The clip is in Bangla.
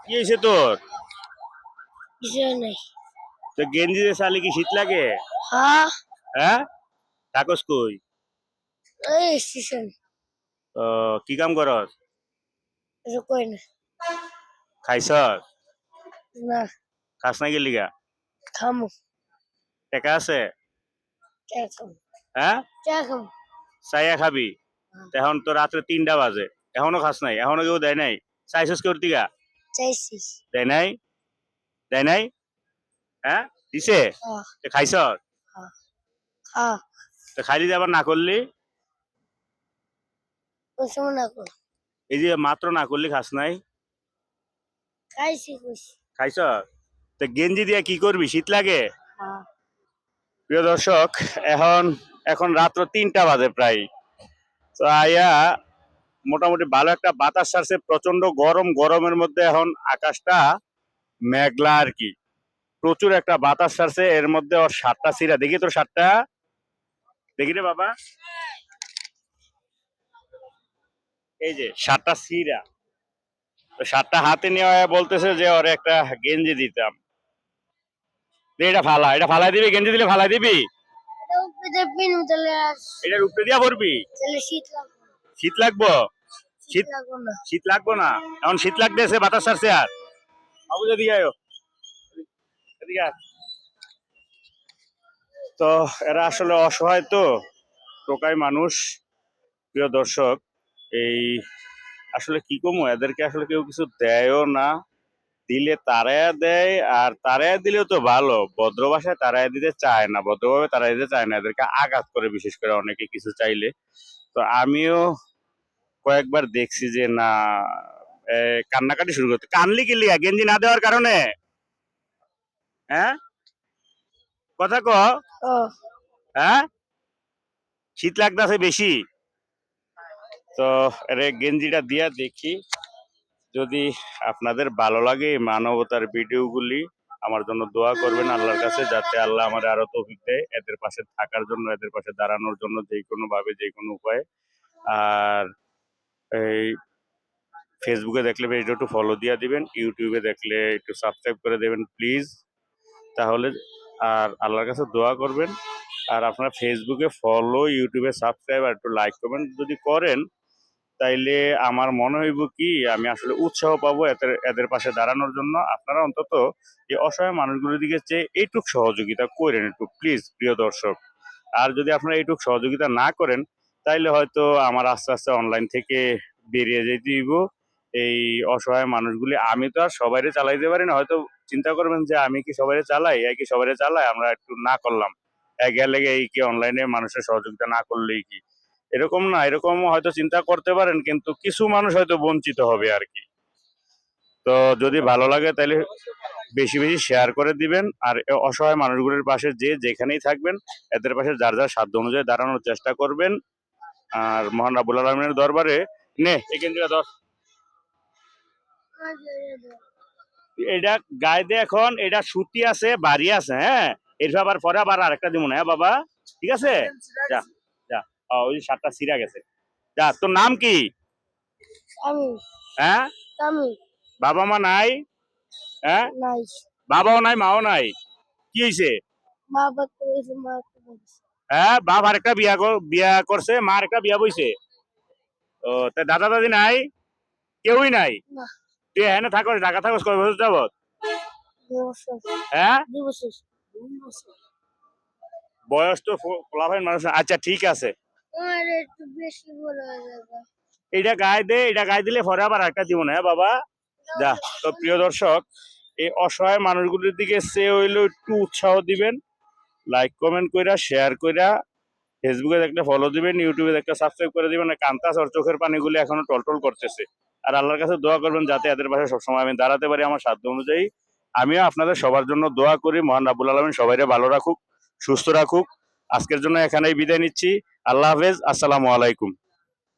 কি হয়েছে তোর? কিছু নাই। তো গেঞ্জি দিয়ে চালি কি শীত লাগে? হ্যাঁ, হ্যাঁ, থাকস কই? ওই স্টেশন। ও, কি কাম করস? কিছু কই না। খাইছ? না, খাস না গেলি গা? খামু। টাকা আছে? চা খামু। হ্যাঁ, চা খামু। চাইয়া খাবি? এখন তো রাত্রে 3টা বাজে, এখনো খাস নাই? এখনো কেউ দেয় নাই? চাইছিস করতি গা? চাইছিস? দেয় নাই? দেয় নাই? হ্যাঁ, দিছে? হ্যাঁ, তো খাইছ? হ্যাঁ, হ্যাঁ। তো খাইলি যে আবার না করলি? ওই সময় না কর। এই যে মাত্র না করলি, খাস নাই? খাইছি কইছি। খাইছ? তো গেঞ্জি দিয়ে কি করবি? শীত লাগে? হ্যাঁ। প্রিয় দর্শক, এখন এখন রাত্র 3টা বাজে প্রায়। তো আয়া মোটামুটি ভালো একটা বাতাস ছাড়ছে, প্রচন্ড গরম, গরমের মধ্যে এখন আকাশটা মেঘলা আর কি। প্রচুর একটা বাতাস ছাড়ছে, এর মধ্যে ওর শার্টটা ছিঁড়া, দেখি তোর শার্টটা, দেখি রে বাবা, এই যে শার্টটা ছিঁড়া। তো শার্টটা হাতে নিয়ে বলতেছে যে ওরে একটা গেঞ্জি দিতাম। এটা ফালা, এটা ফালাই দিবি? গেঞ্জি দিলে ফালাই দিবি? এটা উপরে দিয়ে পিনু তাহলে এটার উপরে দিয়া পড়বি? তাহলে শীত লাগবে না। শীত লাগবো? শীত শীত লাগবে না। শীত লাগবো না? এখন শীত লাগতেছে, বাতাস ছাড়ছে। আর বাবু এদিকে আয়, এদিকে আয়। তো এরা আসলে অসহায়, তো টোকাই মানুষ। প্রিয় দর্শক, এই আসলে কি কমো, এদেরকে আসলে কেউ কিছু দেয়ও না, দিলে তারায়া দেয়, আর তারায়া দিলেও তো ভালো, ভদ্র ভাষায় তারায়া দিতে চায় না, ভদ্রভাবে তারায়া দিতে চায় না, এদেরকে আঘাত করে বিশেষ করে অনেকে কিছু চাইলে। তো আমিও কয়েকবার দেখছি যে না, কান্নাকাটি শুরু করতে। কানলি কি লিগা? গেঞ্জি না দেওয়ার কারণে? হ্যাঁ, কথা ক। ও, হ্যাঁ, শীত লাগতেছে বেশি? তো এর গেঞ্জিটা দিয়া দেখি, যদি আপনাদের ভালো লাগে এই মানবতার ভিডিওগুলি, আমার জন্য দোয়া করবেন আল্লাহর কাছে, যাতে আল্লাহ আমার আরো তৌফিক দেয় এদের পাশে থাকার জন্য, এদের পাশে দাঁড়ানোর জন্য, যে কোনো ভাবে, যে কোনো উপায়ে। আর এই ফেসবুকে দেখলে পেজটা একটু ফলো দিয়ে দিবেন, ইউটিউবে দেখলে একটু সাবস্ক্রাইব করে দেবেন প্লিজ, তাহলে। আর আল্লাহর কাছে দোয়া করবেন। আর আপনারা ফেসবুকে ফলো, ইউটিউবে সাবস্ক্রাইব আর একটু লাইক কমেন্ট যদি করেন, তাইলে আমার মনে হইব কি আমি আসলে উৎসাহ পাবো এদের এদের পাশে দাঁড়ানোর জন্য। আপনারা অন্তত এই অসহায় মানুষগুলোর দিকে চেয়ে এইটুক সহযোগিতা করেন একটু প্লিজ, প্রিয় দর্শক। আর যদি আপনারা এইটুক সহযোগিতা না করেন, তাইলে হয়তো আমার আস্তে আস্তে অনলাইন থেকে বেরিয়ে যেতে হইব। এই অসহায় মানুষগুলি, আমি তো আর সবাইরে চালাইতে পারি না। হয়তো চিন্তা করবেন যে আমি কি সবাইরে চালাই, এই কি সবাইরে চালাই, আমরা একটু না করলাম, গেলে এই কি অনলাইনে মানুষের সহযোগিতা না করলেই কি, এরকম না, এরকম হয়তো চিন্তা করতে পারেন, কিন্তু কিছু মানুষ হয়তো বঞ্চিত হবে আর কি। তো যদি ভালো লাগে তাহলে বেশি বেশি শেয়ার করে দিবেন। আর এই অসহায় মানুষগুলোর পাশে যে যেখানেই থাকবেন, এদের পাশে যার যার সাধ্য অনুযায়ী দাঁড়ানোর চেষ্টা করবেন। আর মহান রাব্বুল আলামিনের দরবারে নে এখান থেকে ধর, এটা গায়ে দে, এখন এটা সুতি আছে, বাড়ি আছে, হ্যাঁ, এর আবার পরে আবার আরেকটা দিব না, হ্যাঁ বাবা, ঠিক আছে? যা, যা। ওই শার্টটা ছিঁড়া গেছে। যা, তোর নাম কি? আমি হ্যাঁ, আমি বাবা মা নাই? হ্যাঁ, নাই। বাবাও নাই, মাও নাই, কি হয়েছে? বাবা কইছে, মা কইছে। হ্যাঁ, বাপ আরেকটা বিয়া করছে, মা আরেকটা বিয়া বইছে। ও, তা দাদা দাদি নাই? কেউই নাই? না, তুই এখানে থাকস, ঢাকা থাকস কয় বছর যাবত? 2 বছর। হ্যাঁ, 2 বছর। 2 বছর। বয়স তো পোলাপাইন মানুষ না। আচ্ছা ঠিক আছে, আমার একটু বেশি বড় হয়ে যাবে। এটা গায়ে দে, এটা গায়ে দিলে পরে আবার একটা দিব না, হ্যাঁ বাবা, যা। তো প্রিয় দর্শক, এই অসহায় মানুষগুলোর দিকে সে হইলো একটু উৎসাহ দিবেন, লাইক কমেন্ট কইরা, শেয়ার কইরা, ফেসবুকে দেখলে ফলো দিবেন, ইউটিউবে দেখলে সাবস্ক্রাইব করে দিবেন। কান্তাস ওর চোখের পানিগুলি এখনো টলটল করতেছে। আর আল্লাহর কাছে দোয়া করবেন যাতে এদের পাশে সবসময় আমি দাঁড়াতে পারি আমার সাধ্য অনুযায়ী। আমিও আপনাদের সবার জন্য দোয়া করি, মহান রাব্বুল আলামিন সবাইকে ভালো রাখুক, সুস্থ রাখুক। আজকের জন্য এখানেই বিদায় নিচ্ছি। আল্লাহ হাফেজ, আসসালামু আলাইকুম।